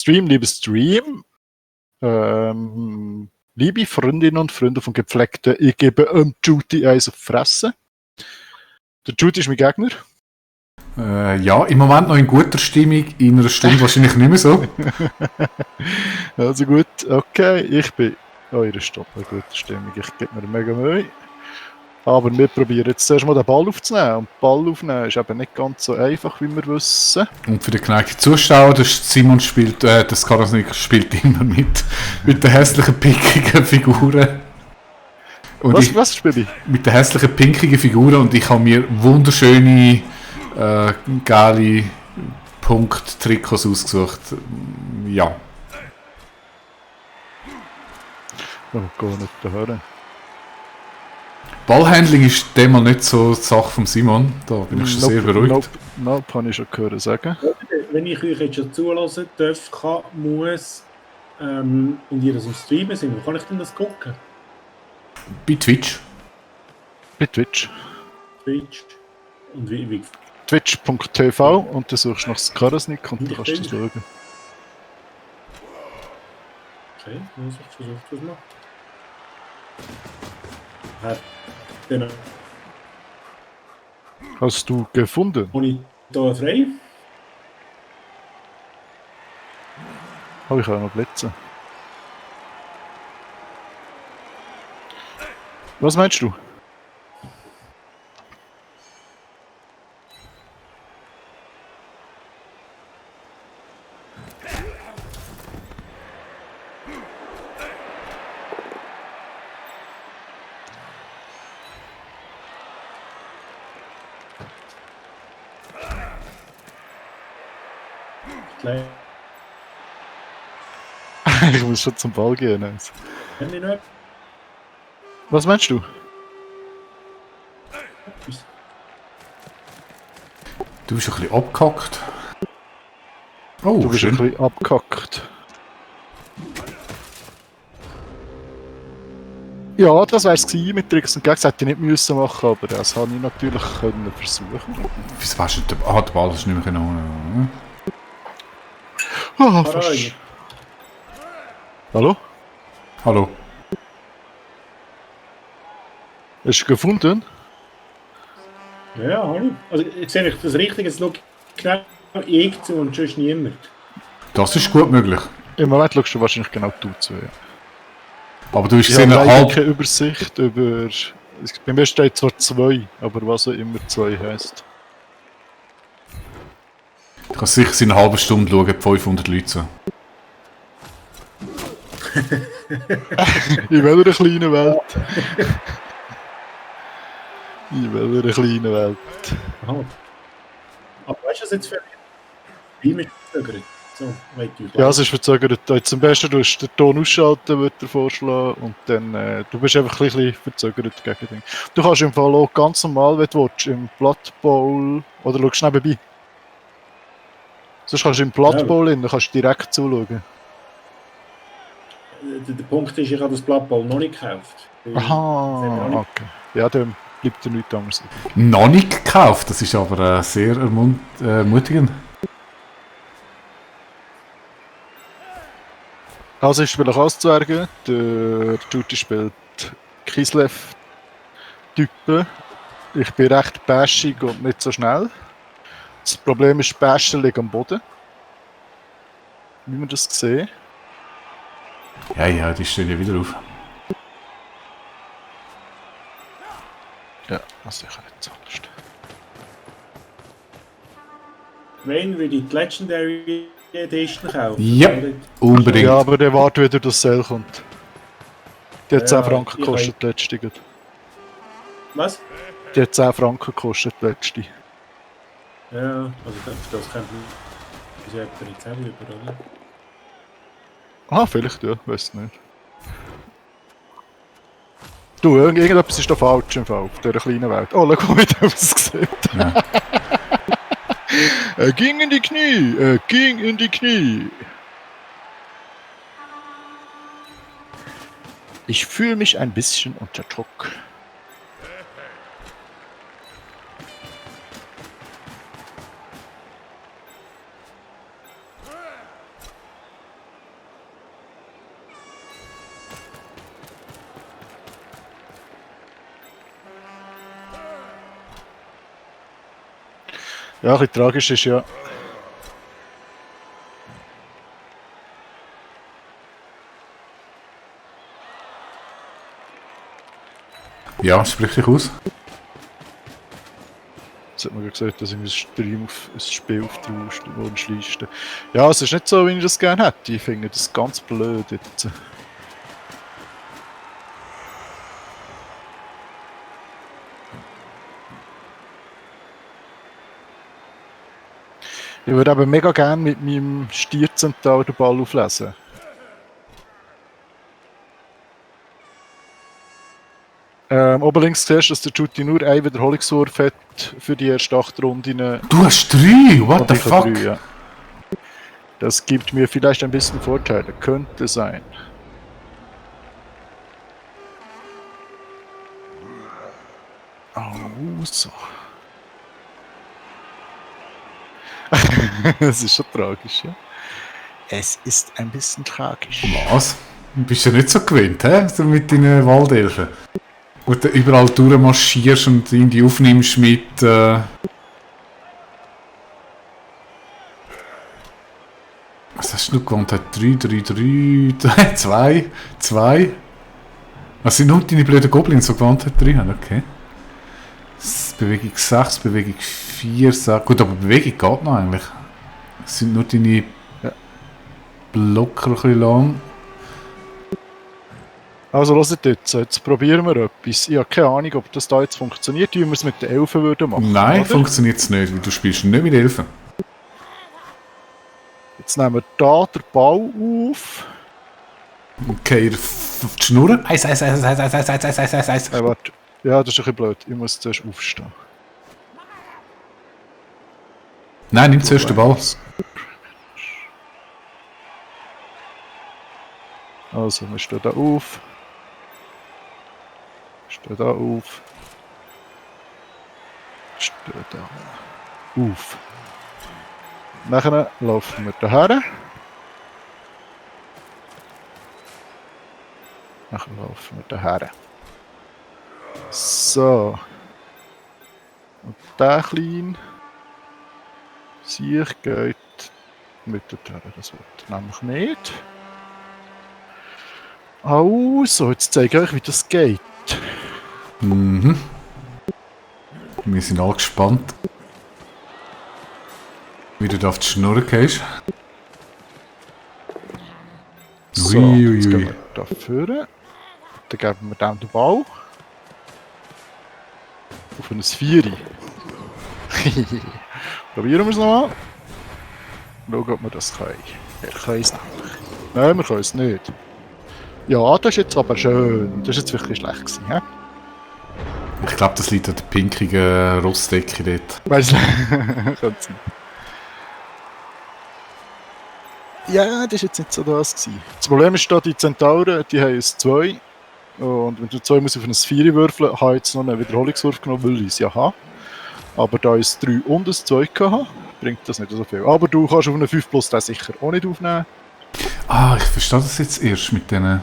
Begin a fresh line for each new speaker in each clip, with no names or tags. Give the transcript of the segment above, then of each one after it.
Liebe Stream. Liebe Freundinnen und Freunde von Gepflegten, ich gebe Judy eins auf die Fresse. Der Judy ist mein Gegner.
Ja, im Moment noch in guter Stimmung, in einer Stunde wahrscheinlich nicht mehr so.
Also gut, okay, ich bin eure Stunde in guter Stimmung. Ich gebe mir mega Mühe. Aber wir probieren jetzt zuerst mal den Ball aufzunehmen. Und den Ball aufnehmen ist eben nicht ganz so einfach, wie wir wissen.
Und für die geneigten Zuschauer, Simon spielt, das Karasnik spielt immer mit den hässlichen, pinkigen Figuren. Und
was spiele ich?
Mit den hässlichen, pinkigen Figuren und ich habe mir wunderschöne, geile Punkt-Trikots ausgesucht. Ja.
Oh, gar nicht hören.
Ballhandling ist demal nicht so die Sache von Simon, da bin ich schon sehr beruhigt.
Nope, kann ich schon hören sagen.
Wenn ich euch jetzt schon zulassen darf, muss und ihr das am Streamen sind, wo kann ich denn das gucken?
Bei Twitch.
Bei Twitch.
Twitch. Und wie?
Twitch.tv und du suchst nach Karasnik und du kannst das schauen.
Okay, muss ich versuchen, das mal. Genau.
Hast du gefunden?
Monitor frei.
Habe ich auch noch Blitze. Was meinst du? Ich muss schon zum Ball gehen. Also. Was meinst du?
Du bist ein bisschen abgehackt. Oh,
du bist
schön.
ein bisschen abgehackt. Ja, das wäre es mit Tricks und Gags. Hätte ich nicht müssen machen, aber das habe ich natürlich können versuchen.
Wieso weißt du, der Ball ist nicht mehr genau.
Oh, fast. Hallo?
Hallo.
Hast du gefunden?
Ja, hallo. Also, sehe ich das richtig? Jetzt schaue genau ich zu und sonst niemand.
Das ist gut möglich.
Im Moment schaust du wahrscheinlich genau du zu, ja.
Aber du hast
gesehen, keine Übersicht über... Bei mir steht zwar 2, aber was auch immer 2 heisst.
Du kannst sicher in einer halben Stunde schauen, 500 Leute zu.
In welcher kleinen Welt? In welcher kleinen Welt?
Aha. Aber weißt du, was jetzt für wie mit verzögert? So,
ja, es ist verzögert. Jetzt am besten du den Ton ausschalten, würde ich vorschlagen. Und dann, du bist einfach ein bisschen verzögert gegen den. Du kannst im Fall auch ganz normal, wenn du willst, im Blood Bowl, oder schaust nebenbei. Sonst kannst du im Blood Bowl rein, dann kannst du direkt zuschauen.
Der Punkt ist, ich habe das Blood Bowl noch nicht gekauft.
Aha, okay. Ja, dann bleibt dir nichts anderes.
Noch nicht gekauft, das ist aber sehr ermutigend.
Also ich spiele Kasszwerge, der Judy spielt Kislev-Typen. Ich bin recht bashig und nicht so schnell. Das Problem ist, Bashen liegt am Boden. Wie man das sehen.
Ja, die stehen ja wieder auf.
Ja, also ich kann nicht so anders.
Wenn würde ich die Legendary Edition kaufen?
Ja, unbedingt.
Ja, aber der wartet wieder, dass Sale kommt. Die hat 10 Franken gekostet, die letzte.
Was?
Die hat 10 Franken gekostet, die letzte.
Ja, also das kann ich jemand nicht selber über, oder?
Ah, vielleicht, ja, weiß nicht. Du, irgendetwas ist da falsch im Fall, auf dieser kleinen Welt. Oh, schau mal, wie das aussieht. Ja. Er ging in die Knie. Ich fühle mich ein bisschen unter Druck. Ja, ein bisschen tragisch ist ja.
Ja, sprich dich aus.
Jetzt hat man ja gesagt, dass ich ein Spiel auf die Wunschliste. Ja, es ist nicht so, wie ich das gerne hätte. Ich finde das ganz blöd jetzt. Ich würde aber mega gerne mit meinem Stierzentaur den Ball auflesen. Oben links siehst du, dass der Juti nur einen Wiederholungswurf hat für die erste 8 Runden.
Du hast 3! What the
Ich habe
fuck?
3, ja. Das gibt mir vielleicht ein bisschen Vorteile. Könnte sein. Oh, so. Es ist schon tragisch, ja. Es ist ein bisschen tragisch.
Was? Du bist ja nicht so gewöhnt, hä? So mit deinen Waldelfen. Wo du überall durchmarschierst und irgendwie aufnimmst mit... Was hast du noch gewohnt? 3, 3, 3, 2, 2. Was sind nur deine blöden Goblins, die gewohnt hat 3 haben? Okay. Bewegung 6, Bewegung 4, 6. Gut, aber Bewegung geht noch eigentlich. Es sind nur deine Blocker ein bisschen lang.
Also hört jetzt probieren wir etwas. Ich habe keine Ahnung, ob das da jetzt funktioniert, wie wir es mit den Elfen würden machen.
Nein,
oder?
funktioniert es nicht, weil du spielst nicht mit Elfen.
Jetzt nehmen wir da den Ball auf.
Okay, auf die Schnur. Eis.
Warte. Ja, das ist ein bisschen blöd. Ich muss zuerst aufstehen.
Nein, nimm zuerst den Ball.
Also, wir stehen da auf. Stehen da auf. Stehen da auf. Nachher laufen wir daher. Nachher laufen wir daher. So. Und der klein sich geht mit der Tür. Das wird nämlich nicht. Also, jetzt zeige ich euch, wie das geht.
Mhm. Wir sind alle gespannt, wie du da auf die Schnur gehst.
So,
Ui.
jetzt gehen wir da vorne. Dann geben wir dem den Ball. Auf ein Vieri. Probieren wir es nochmal. Schauen, ob wir das können. Wir können es nämlich. Nein, wir können es nicht. Ja, das ist jetzt aber schön. Das ist jetzt wirklich schlecht gewesen, hä?
Ich glaube, das liegt an der pinkigen Rostdecke dort.
Weißt du, könnte sein. Ja, das war jetzt nicht so das gewesen. Das Problem ist da, die Zentauren, die haben ein 2. Und wenn du 2 musst auf ein 4 würfeln, habe ich jetzt noch einen Wiederholungswurf genommen, weil ich es ja habe. Aber da ich ein 3 und ein 2 hatte, bringt das nicht so viel. Aber du kannst auf einen 5 plus den sicher auch nicht aufnehmen.
Ah, ich verstehe das jetzt erst mit denen.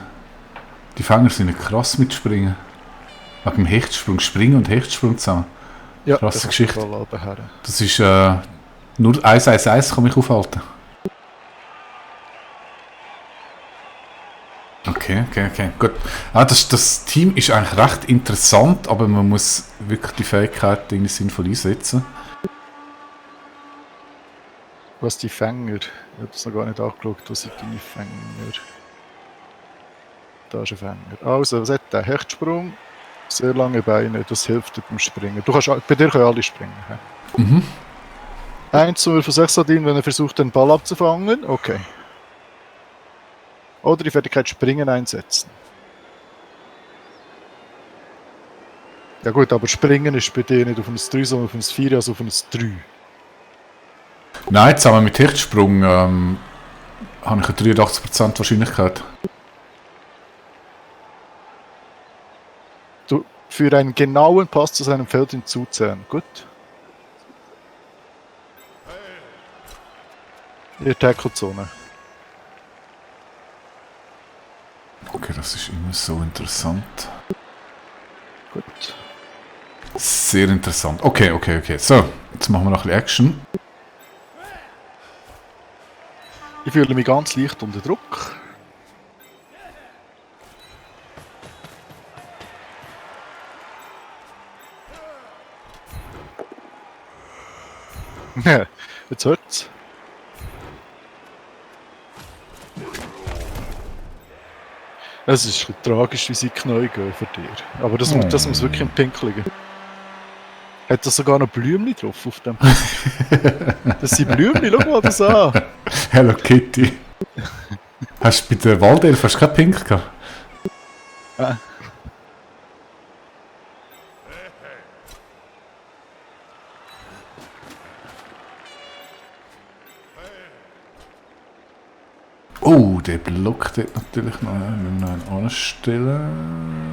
Die Fänger sind nicht krass mit Springen. Wegen dem Hechtsprung. Springen und Hechtsprung zusammen.
Ja,
Krasse
das
Geschichte.
kann ich her.
Das ist nur 1 kann mich aufhalten. Okay. Gut. Ah, das Team ist eigentlich recht interessant, aber man muss wirklich die Fähigkeiten irgendwie sinnvoll einsetzen.
Was die Fänger? Ich habe das noch gar nicht angeschaut. Was sind deine Fänger? Da ist ein Fänger. Also, was hat der? Hechtsprung, sehr lange Beine, das hilft dir beim Springen. Du kannst, bei dir können alle springen. He?
Mhm.
1 von 6 Sadin, wenn er versucht, den Ball abzufangen. Okay. Oder die Fertigkeit Springen einsetzen. Ja gut, aber Springen ist bei dir nicht auf ein 3, sondern auf ein 4, also auf ein 3.
Nein, zusammen mit Hechtsprung habe ich eine 83% Wahrscheinlichkeit.
Du, für einen genauen Pass zu seinem Feld hinzuzählen. Gut. Ihr Tackle-Zone.
Okay, das ist immer so interessant.
Gut.
Sehr interessant. Okay. So, jetzt machen wir noch ein bisschen Action.
Ich fühle mich ganz leicht unter Druck. Jetzt hört's. Es ist ein bisschen tragisch, wie sie neu gehen für dich. Aber das muss wirklich im Pink liegen. Hat das sogar noch Blümchen drauf auf dem? Das sind Blümchen, schau mal das an.
Hello Kitty. Hast du bei der Waldelf kein Pink gehabt?
Ah.
Oh, der Block dort natürlich noch. Wir müssen noch einen anstellen.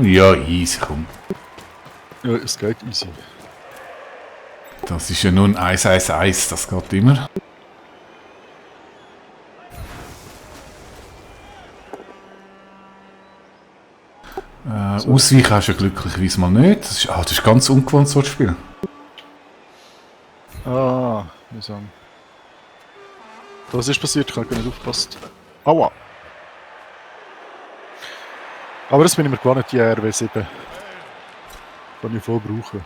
Ja, easy, komm.
Ja, es geht easy.
Das ist ja nur ein 1-1-1, das geht immer. Ausweichen hast du ja glücklicherweise mal nicht. Das ist ganz ungewohnt, so ein Spiel.
Ah, mühsam. Was ist passiert? Ich habe gar nicht aufgepasst. Aua! Aber das bin ich mir gewohnt, die RW7. Kann ich voll brauchen.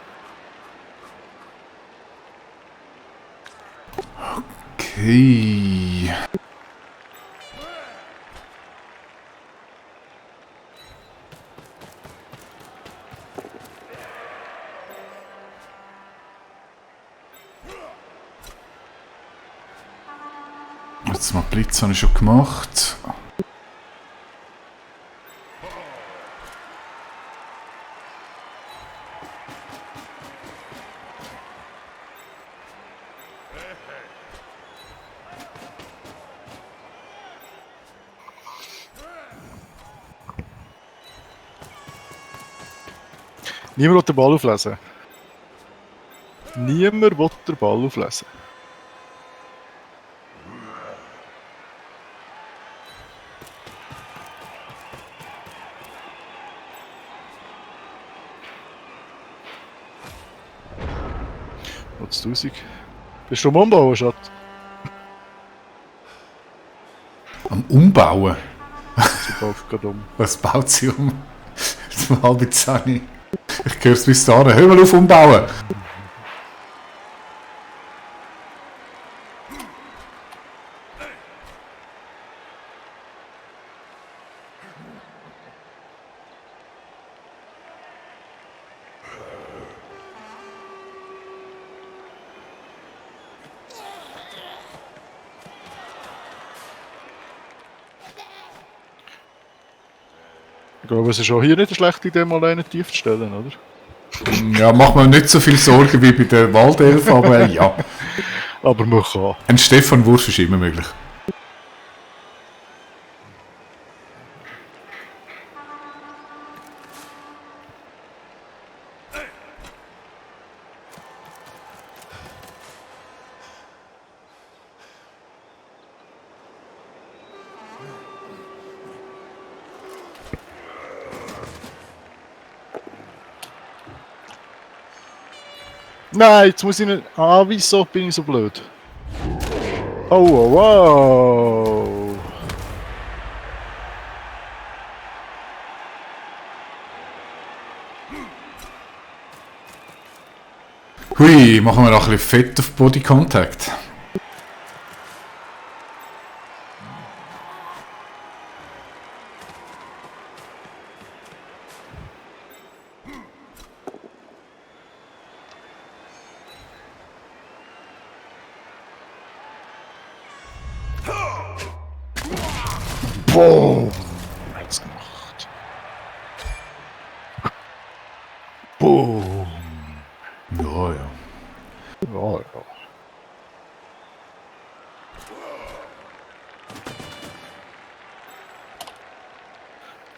Okay. Jetzt mal Blitz habe ich schon gemacht.
Niemand will den Ball auflesen. Niemand will den Ball auflesen. Was 1000? Bist du am Umbauen, Schatz?
Am Umbauen?
Sie baut gerade um.
Was baut sie um? Jetzt mal halbe 10. Ich höre es bis dahin. Hör mal auf umbauen!
Ich glaube, es ist auch hier nicht eine schlechte Idee, mal einen tief zu stellen, oder?
Ja, macht mir nicht so viel Sorgen wie bei der Waldelf, aber ja.
Aber man kann.
Ein Stefan-Wurf ist immer möglich.
Nein, jetzt muss ich nicht... Ah, wieso bin ich so blöd? Oh, oh, wow!
Hui, machen wir noch ein bisschen Fett auf Body Contact.
Boom! Nice gemacht. Boom!
Ja, ja.
Ja, ja.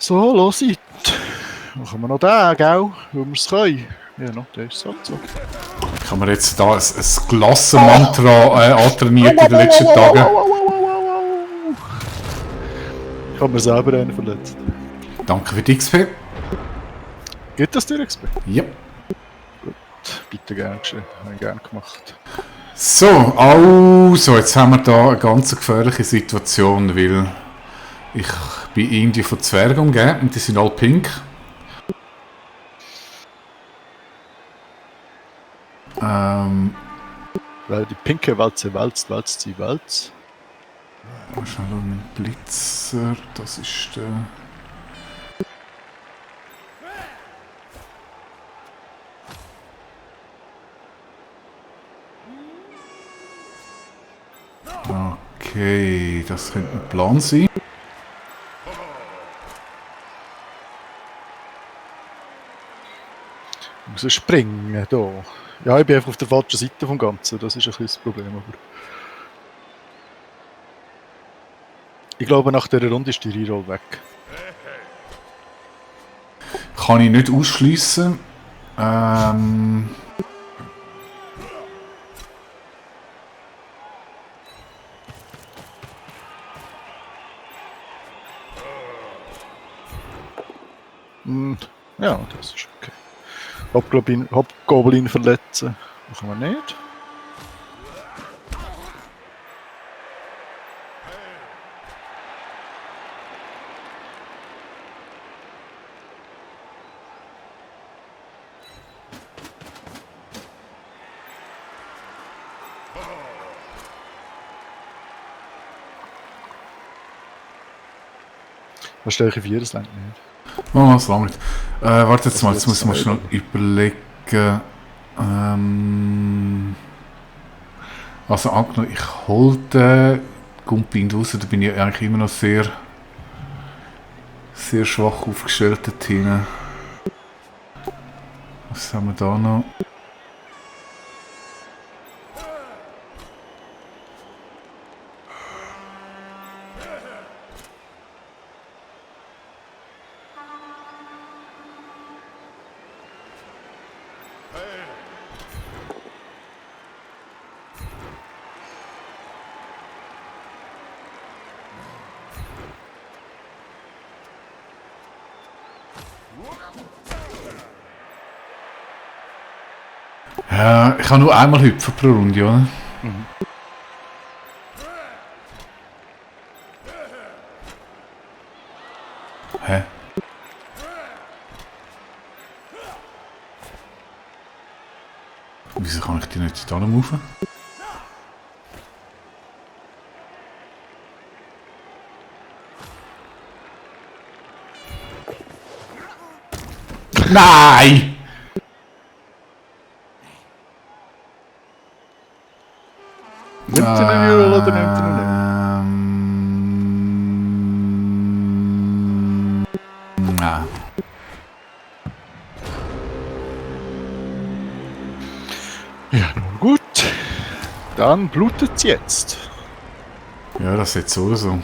So, los it. Machen wir noch den, gell? Weil wir es können. Ja, noch, der ist halt so.
Kann man jetzt da ein Klassenmantra antrainiert in den letzten Tagen?
Ich habe mir selber einen verletzt.
Danke für die XP.
Geht das dir XP?
Ja.
Bitte gern geschehen. Habe ich gern gemacht.
So, also, jetzt haben wir da eine ganz gefährliche Situation, weil ich bin irgendwie von Zwergen umgeben und die sind alle pink.
Weil die pinke Walze walzt, walzt sie walzt.
Schnell einen Blitzer, das ist der... Okay, das könnte ein Plan sein.
Ich muss springen da. Ja, ich bin einfach auf der falschen Seite vom Ganzen. Das ist ein bisschen das Problem. Aber ich glaube, nach dieser Runde ist die Reroll weg.
Kann ich nicht ausschliessen.
Ja, das ist okay. Hobgoblin verletzen. Machen wir nicht. Was stelle ich 4? Das längt nicht.
Oh, das lange nicht. Warte jetzt
Das
mal,
wird
jetzt muss man
Zeit,
schnell
aber-
überlegen. Also angenommen, ich hole den Gumpind raus, da bin ich eigentlich immer noch sehr schwach aufgestellt dort hinten. Was haben wir da noch? Ja, ich kann nur einmal hüpfen pro Runde, oder?
Mhm.
Hä? Wieso kann ich die nicht da moven? Nein!
Nimmt er den Reroll oder nimmt er ihn nicht?
Nein.
Ja, nun gut. Dann blutet es jetzt.
Ja, das ist jetzt so oder so.